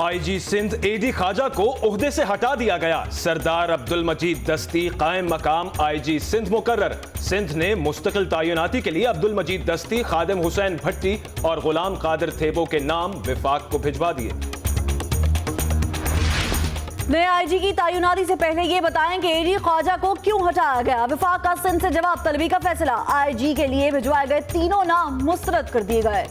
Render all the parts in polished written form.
IG Sindh AD Khwaja को ओहदे से हटा दिया गया। सरदार अब्दुल मजीद दस्ती कायम मकाम आईजी सिंध मुकर्रर। सिंध ने मुस्तकिल तैनाती के लिए अब्दुल मजीद दस्ती, खादिम हुसैन भट्टी और गुलाम कादिर थेबो के नाम विफाक को भिजवा दिए। नए आईजी की तैनाती से पहले ये बताएं कि एडी ख्वाजा को क्यों हटाया गया। विफाक का सिंध से जवाब तलबी का फैसला। आईजी के लिए भिजवाए गए तीनों नाम मुस्तरद कर दिए गए।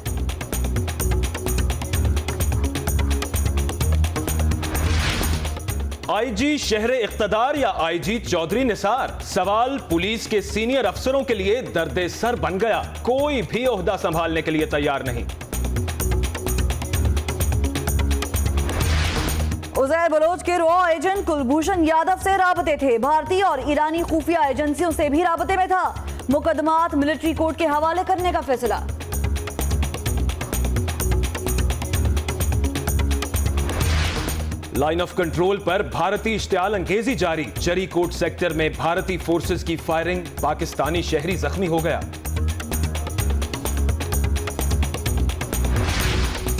आईजी शहर इख्तदार या आईजी चौधरी निसार? सवाल पुलिस के सीनियर अफसरों के लिए दर्द सर बन गया। कोई भी ओहदा संभालने के लिए तैयार नहीं। उज़ैर बलोच के रॉ एजेंट कुलभूषण यादव से राबते थे। भारतीय और ईरानी खुफिया एजेंसियों से भी राबते में था। मुकदमात मिलिट्री कोर्ट के हवाले करने का फैसला। लाइन ऑफ कंट्रोल पर भारतीय इश्तियाल अंगेजी जारी। चरीकोट सेक्टर में भारतीय फोर्सेस की फायरिंग, पाकिस्तानी शहरी जख्मी हो गया।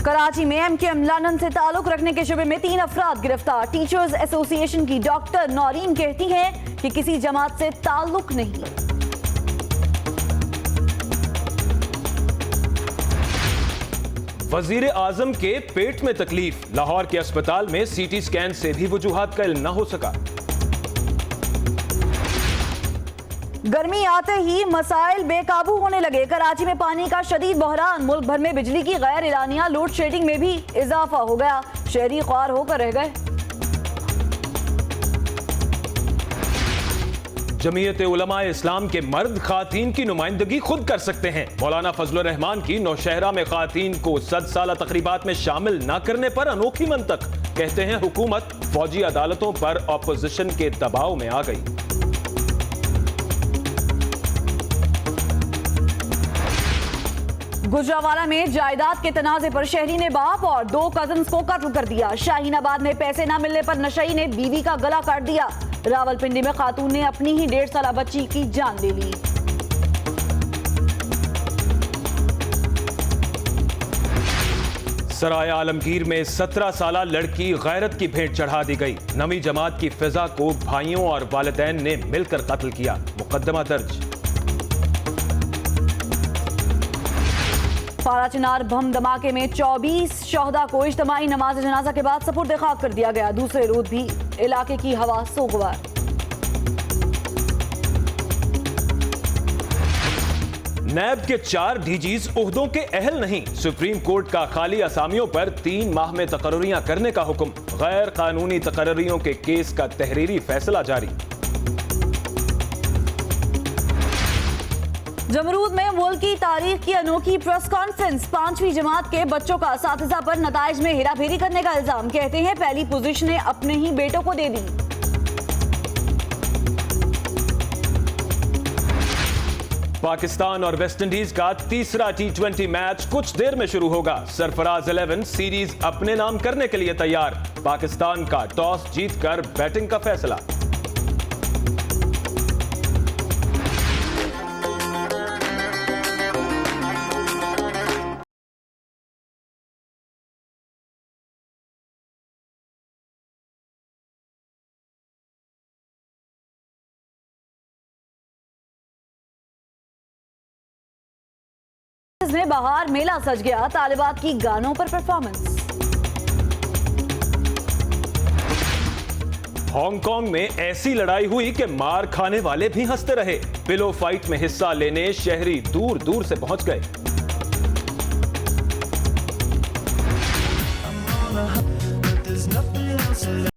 कराची में एमकेएम लंदन से ताल्लुक रखने के शुबे में 3 अफराद गिरफ्तार। टीचर्स एसोसिएशन की डॉक्टर नौरीन कहती हैं कि किसी जमात से ताल्लुक नहीं। वजीर आजम के पेट में तकलीफ। लाहौर के अस्पताल में सीटी स्कैन से भी वजूहात का इल्म न हो सका। गर्मी आते ही मसाइल बेकाबू होने लगे। कराची में पानी का शदीद बहरान। मुल्क भर में बिजली की गैर एलानिया लोड शेडिंग में भी इजाफा हो गया। शहरी ख्वार होकर रह गए। जमीयत उलमा इस्लाम के मर्द खातीन की नुमाइंदगी खुद कर सकते हैं। मौलाना फजलुर रहमान की नौशहरा में खातीन को 100 साला तकरीबात में शामिल न करने पर अनोखी मंतक। कहते हैं हुकूमत फौजी अदालतों पर ऑपोजिशन के दबाव में आ गई। गुजरावाला में जायदाद के तनाजे पर शहरी ने बाप और 2 कजन्स को कत्ल कर दिया। शाहीनाबाद में पैसे न मिलने पर नशई ने बीवी का गला काट दिया। रावलपिंडी में खातून ने अपनी ही 1.5 साला बच्ची की जान ले ली। सराय आलमगीर में 17 साला लड़की गैरत की भेंट चढ़ा दी गई। नवी जमात की फिजा को भाइयों और वालिदैन ने मिलकर कत्ल किया। मुकदमा दर्ज। पाराचिनार बम धमाके में 24 शहदा को इज्तिमाई नमाज जनाजा के बाद सपुर्द खाक कर दिया गया। दूसरे रोज भी इलाके की हवा सोगवार। नैब के 4 डीजीज ओहदों के अहल नहीं। सुप्रीम कोर्ट का खाली असामियों पर 3 माह में तकर्रियां करने का हुक्म। गैर कानूनी तकर्रियों के केस का तहरीरी फैसला जारी। जमरूद में मुल्क की तारीख की अनोखी प्रेस कॉन्फ्रेंस। 5वीं जमात के बच्चों का असातिज़ा पर नताइज में हेराफेरी करने का इल्जाम। कहते हैं पहली पोजीशनें अपने ही बेटों को दे दी। पाकिस्तान और वेस्टइंडीज का तीसरा T20 मैच कुछ देर में शुरू होगा। सरफराज 11 सीरीज अपने नाम करने के लिए तैयार। पाकिस्तान का टॉस जीतकर बैटिंग का फैसला। में बाहर मेला सज गया। तालिबात की गानों पर परफॉर्मेंस। हांगकांग में ऐसी लड़ाई हुई कि मार खाने वाले भी हंसते रहे। पिलो फाइट में हिस्सा लेने शहरी दूर दूर से पहुंच गए।